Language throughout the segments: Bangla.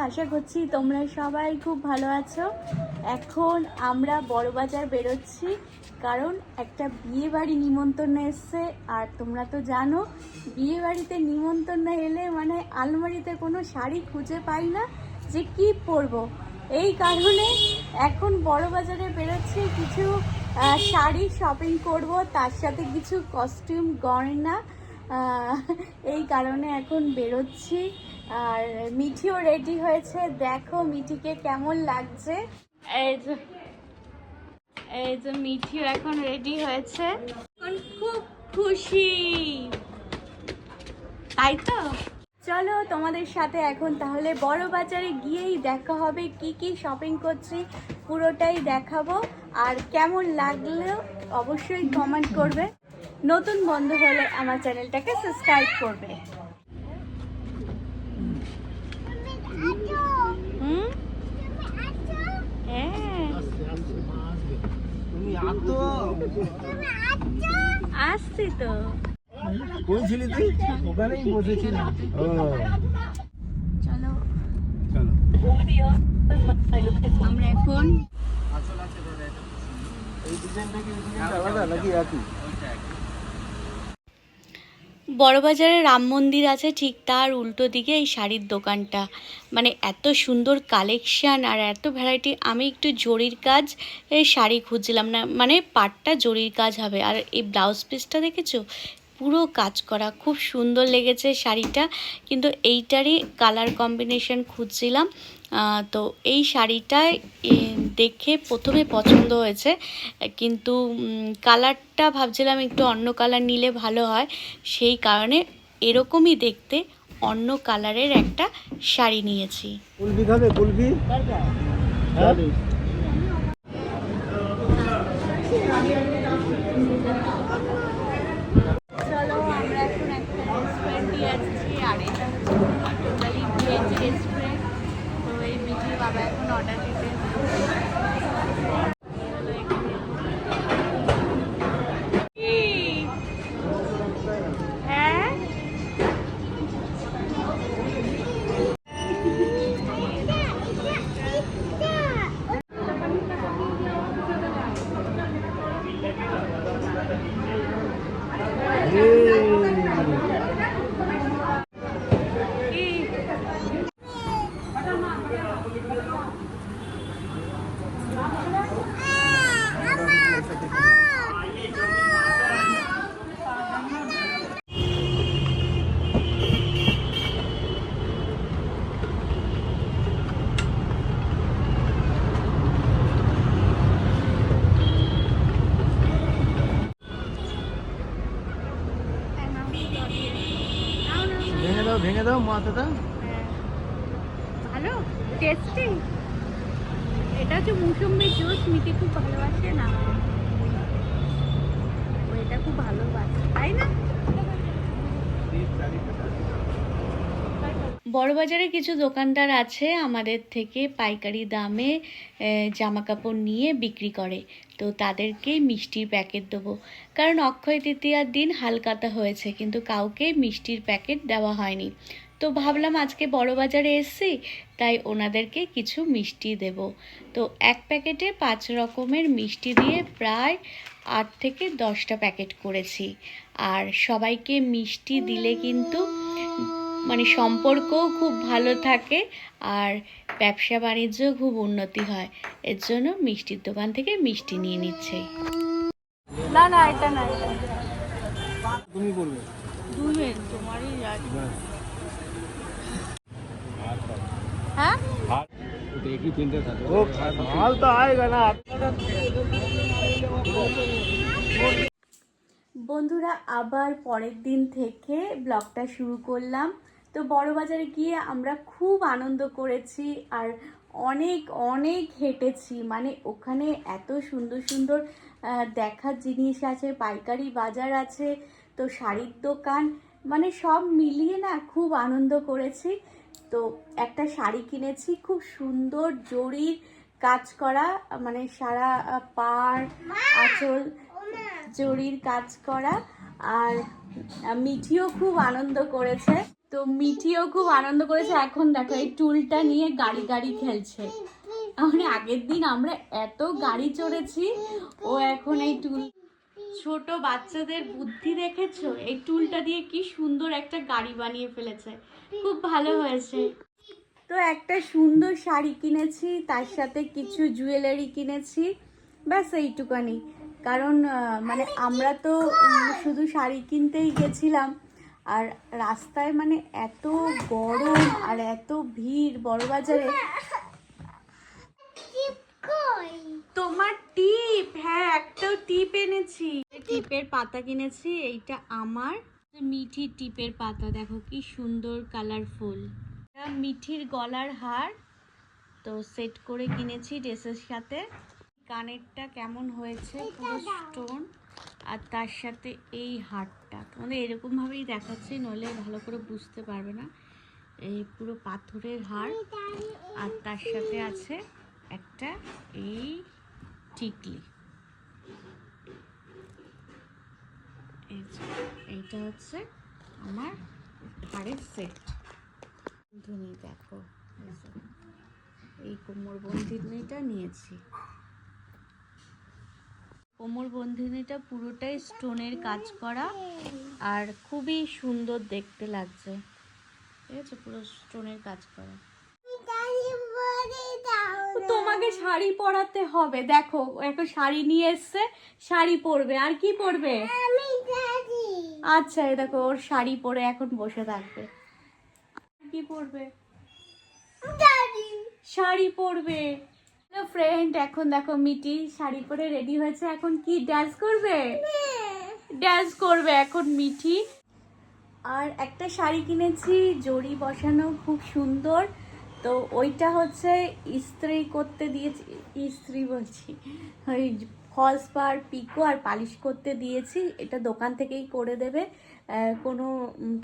আশা করছি তোমরা সবাই খুব ভালো আছো। এখন আমরা বড়বাজার বেরোচ্ছি, কারণ একটা বিয়ে বাড়ি নিমন্ত্রণ এসছে। আর তোমরা তো জানো, বিয়ে বাড়িতে নিমন্ত্রণ এলে মানে আলমারিতে কোনো শাড়ি খুঁজে পাই না যে কি পরবো। এই কারণে এখন বড়বাজারে বেরোচ্ছি, কিছু শাড়ি শপিং করব, তার সাথে কিছু কস্টিউম গয়না। এই কারণে এখন বেরোচ্ছি। আর মিঠিও রেডি হয়েছে, দেখো মিঠিকে কেমন লাগছে। এই যে মিঠিও এখন রেডি হয়েছে, এখন খুব খুশি, তাই তো? চলো তোমাদের সাথে এখন তাহলে বড়বাজারে গিয়েই দেখা হবে, কি কি শপিং করছি পুরোটাই দেখাবো। আর কেমন লাগলো অবশ্যই কমেন্ট করবে। নতুন বন্ধু হলে আমার চ্যানেলটাকে সাবস্ক্রাইব করবে। আসছি তো, কোন ছিলি তুই? ওখানেই বসেছিলাম। ও চলো চলো, আমরা এখন এই ডিজাইনটা কি আলাদা নাকি একই? বড়বাজারে রাম মন্দির আছে, ঠিক তার উল্টো দিকে এই শাড়ির দোকানটা। মানে এত সুন্দর কালেকশান আর এত ভ্যারাইটি। আমি একটু জরির কাজ এই শাড়ি খুঁজছিলাম, না মানে পাটটা জরির কাজ হবে। আর এই ব্লাউজ পিসটা দেখেছো, পুরো কাজ করা, খুব সুন্দর লেগেছে শাড়িটা। কিন্তু এইটারই কালার কম্বিনেশন খুঁজছিলাম। তো এই শাড়িটায় দেখে প্রথমে পছন্দ হয়েছে, কিন্তু কালারটা ভাবছিলাম একটু অন্য কালার নিলে ভালো হয়। সেই কারণে এরকমই দেখতে অন্য কালারের একটা শাড়ি নিয়েছি। কুলফি খাবে? কুলফি? হ্যাঁ, চলো আমরা এখন একটা রেস্টুরেন্ট দিয়ে আসছি, আর এটা হচ্ছে টোটালি ভেজ রেস্টুরেন্ট। তো এই মিঠির বাবা এখন অর্ডার দিতে ভেঙে দাও মাথাটা। ভালো টেস্টি। এটা হচ্ছে মুসম্বির জুস, মিঠি খুব ভালোবাসে না, এটা খুব ভালোবাসে, তাই না? বড়বাজারে কিছু দোকানদার আছে আমাদের থেকে পাইকারি দামে জামা কাপড় নিয়ে বিক্রি করে। তো তাদেরকেই মিষ্টির প্যাকেট দেবো, কারণ অক্ষয় তৃতীয়ার দিন হালখাতা হয়েছে, কিন্তু কাউকে মিষ্টির প্যাকেট দেওয়া হয়নি। তো ভাবলাম আজকে বড়বাজারে এসেছি, তাই ওনাদেরকে কিছু মিষ্টি দেব। তো এক প্যাকেটে 5 রকমের মিষ্টি দিয়ে প্রায় 8 থেকে 10টা প্যাকেট করেছি। আর সবাইকে মিষ্টি দিলে কিন্তু মানে সম্পর্কও খুব ভালো থাকে, আর ব্যবসা বাণিজ্য খুব উন্নতি হয়। এর জন্য মিষ্টির দোকান থেকে মিষ্টি নিয়ে নিচ্ছে। না না, এটা না, তুমি করবে দুধের তোমারই হ্যাঁ। एक ही चिंता था वो माल तो आएगा ना। বন্ধুরা, আবার পরের দিন থেকে ব্লগটা শুরু করলাম। তো বড়বাজারে গিয়ে আমরা খুব আনন্দ করেছি, আর অনেক অনেক হেঁটেছি। মানে ওখানে এত সুন্দর সুন্দর দেখার জিনিস আছে, পাইকারি বাজার আছে, তো শাড়ির দোকান, মানে সব মিলিয়ে না খুব আনন্দ করেছি। তো একটা শাড়ি কিনেছি, খুব সুন্দর জরির কাজ করা, মানে সারা পাড় আঁচল জরির কাজ করা। আর মিঠিও খুব আনন্দ করেছে। তো মিঠিও খুব আনন্দ করেছে। এখন দেখো এই টুলটা নিয়ে গাড়ি গাড়ি খেলছে। মানে আগের দিন আমরা এত গাড়ি চড়েছি, ও এখন এই টুল। ছোট বাচ্চাদের বুদ্ধি দেখেছো? এই টুলটা দিয়ে কি সুন্দর একটা গাড়ি বানিয়ে ফেলেছে, খুব ভালো হয়েছে। তো একটা সুন্দর শাড়ি কিনেছি, তার সাথে কিছু জুয়েলারি কিনেছি, ব্যাস এইটুকানি। কারণ মানে আমরা তো শুধু শাড়ি কিনতেই গেছিলাম, আর রাস্তায় মানে এত গরম আর এত ভিড় বড়বাজারে। তোমার টিপ? হ্যাঁ, একটাও টিপ এনেছি, টিপের পাতা কিনেছি। এইটা আমার মিঠি টিপের পাতা, দেখো কি সুন্দর কালারফুল। মিঠির গলার হার তো সেট করে কিনেছি ড্রেসের সাথে। কানেরটা কেমন হয়েছে, পুরো স্টোন, আর তার সাথে এই হারটা তোমাদের এরকম ভাবেই দেখাচ্ছি, নইলে ভালো করে বুঝতে পারবে না। এই পুরো পাথরের হার, আর তার সাথে আছে একটা এই টিকলি। এইটা হচ্ছে আমার হারের সেট। ধুনি দেখো, এই কোমর বন্ধিনীটা নিয়েছি। কোমর বন্ধিনীটা পুরোটাই স্টোনের কাজ করা, আর খুবই সুন্দর দেখতে লাগছে। ঠিক আছে, পুরো স্টোনের কাজ করা। তোমাকে শাড়ি পরাতে হবে, দেখো এখন শাড়ি নিয়ে এসছে, শাড়ি পরবে। আর কি পরবে? আচ্ছা, এই দেখো ওর শাড়ি পরে এখন বসে থাকবে। কি পরবে? শাড়ি পরবে। হ্যালো ফ্রেন্ড, এখন দেখো মিটি শাড়ি পরে রেডি হয়েছে। এখন কি ডান্স করবে? ডান্স করবে এখন মিঠি। আর একটা শাড়ি কিনেছি জড়ি বসানো, খুব সুন্দর। তো ওইটা হচ্ছে ইস্ত্রি করতে দিয়েছি, ইস্ত্রি বলছি, ওই ফলস পার পিকো আর পালিশ করতে দিয়েছি। এটা দোকান থেকেই করে দেবে, কোনো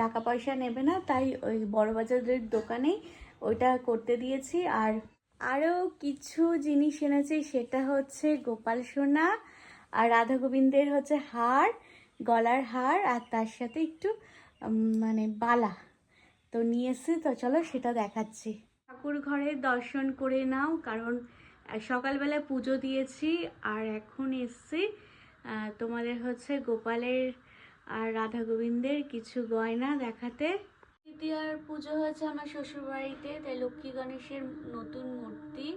টাকা পয়সা নেবে না, তাই ওই বড়বাজারের দোকানেই ওইটা করতে দিয়েছি। আর আরও কিছু জিনিস এনেছি, সেটা হচ্ছে গোপাল সোনা আর রাধা গোবিন্দের হচ্ছে হার, গলার হার, আর তার সাথে একটু মানে বালা তো নিয়ে এসছি। তো চলো সেটা দেখাচ্ছি। ঠাকুর ঘরে দর্শন করে নাও, কারণ সকালবেলা পুজো দিয়েছি, আর এখন এসছি তোমাদের হচ্ছে গোপালের আর রাধা গোবিন্দের কিছু গয়না দেখাতে। তৃতীয়ার পুজো হয়েছে আমার শ্বশুরবাড়িতে, তাই লক্ষ্মী গণেশের নতুন মূর্তি।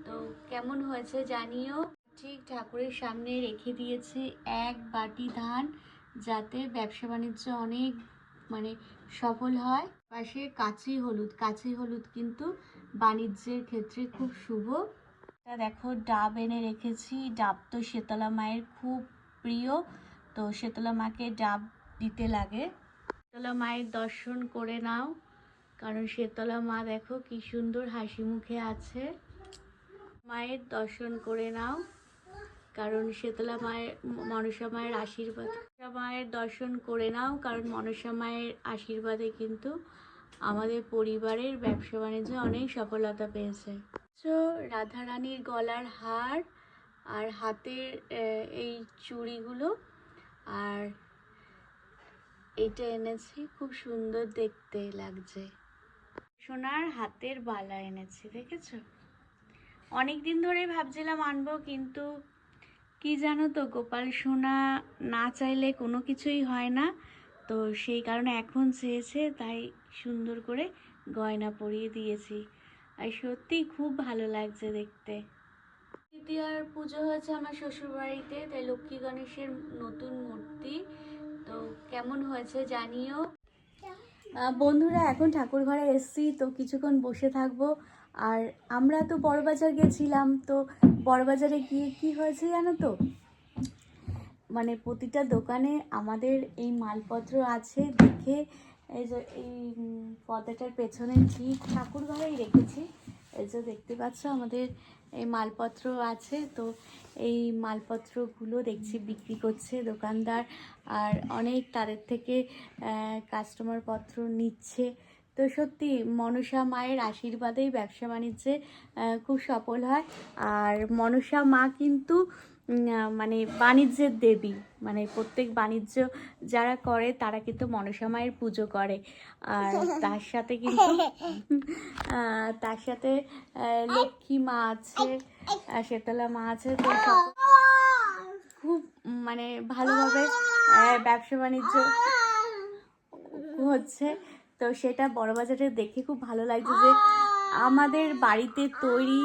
তো কেমন হয়েছে জানিও। ঠিক ঠাকুরের সামনে রেখে দিয়েছে এক বাটি ধান, যাতে ব্যবসা বাণিজ্য অনেক মানে সফল হয়। পাশে কাঁচি হলুদ, কাঁচি হলুদ কিন্তু বাণিজ্যের ক্ষেত্রে খুব শুভ। তা দেখো ডাব এনে রেখেছি, ডাব তো শীতলা মায়ের খুব প্রিয়, তো শীতলা মাকে ডাব দিতে লাগে। শীতলা মায়ের দর্শন করে নাও, কারণ শীতলা মা দেখো কি সুন্দর হাসি মুখে আছে। মায়ের দর্শন করে নাও, কারণ শীতলা মায়ের, মনসা মায়ের আশীর্বাদ। মায়ের দর্শন করে নাও, কারণ মনসা মায়ের আশীর্বাদে কিন্তু আমাদের পরিবারের ব্যবসা বাণিজ্য অনেক সফলতা পেয়েছে। তো রাধারানীর গলার হার আর হাতের এই চুড়িগুলো, আর এইটা এনেছি, খুব সুন্দর দেখতে লাগছে। সোনার হাতের বালা এনেছি, দেখেছো? অনেক দিন ধরেই ভাবছিলাম আনবো, কিন্তু কি জানো তো, গোপাল সোনা না চাইলে কোনো কিছুই হয় না। তো সেই কারণে এখন চেয়েছে, তাই সুন্দর করে গয়না পরিয়ে দিয়েছি, আর সত্যি খুব ভালো লাগছে দেখতে। তৃতীয়ার পুজো হয়েছে আমার শ্বশুরবাড়িতে, তাই লক্ষ্মী গণেশের নতুন মূর্তি। তো কেমন হয়েছে জানিও। বন্ধুরা, এখন ঠাকুর ঘরে এসছি, তো কিছুক্ষণ বসে থাকবো। আর আমরা তো বড়বাজার গেছিলাম, তো বড়বাজারে গিয়ে কি হয়েছে জানো তো, মানে প্রতিটা দোকানে আমাদের এই মালপত্র আছে দেখে, এই যে এই পর্দাটার পেছনে ঠিক ঠাকুর ঘরেই রেখেছি, এই যে দেখতে পাচ্ছ আমাদের এই মালপত্র আছে। তো এই মালপত্রগুলো দেখছি বিক্রি করছে দোকানদার, আর অনেক তাদের থেকে কাস্টমার পত্র নিচ্ছে। তো সত্যি মনসা মায়ের আশীর্বাদেই ব্যবসা বাণিজ্যে খুব সফল হয়। আর মনসা মা কিন্তু মানে বাণিজ্যের দেবী, মানে প্রত্যেক বাণিজ্য যারা করে তারা কিন্তু মনসা মায়ের পুজো করে। আর তার সাথে কিন্তু তার সাথে লক্ষ্মী মা আছে, শেতলা মা আছে। তো খুব মানে ভালোভাবে ব্যবসা বাণিজ্য হচ্ছে। তো সেটা বড়বাজারে দেখে খুব ভালো লাগছে যে আমাদের বাড়িতে তৈরি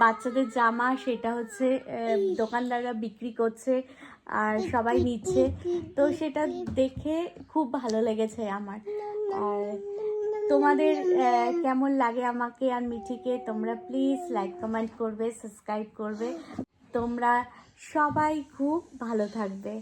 বাচ্চাদের জামা সেটা হচ্ছে দোকানদাররা বিক্রি করছে আর সবাই নিচ্ছে। তো সেটা দেখে খুব ভালো লেগেছে আমার। আর তোমাদের কেমন লাগে আমাকে আর মিঠিকে, তোমরা প্লিজ লাইক কমেন্ট করবে, সাবস্ক্রাইব করবে। তোমরা সবাই খুব ভালো থাকবে।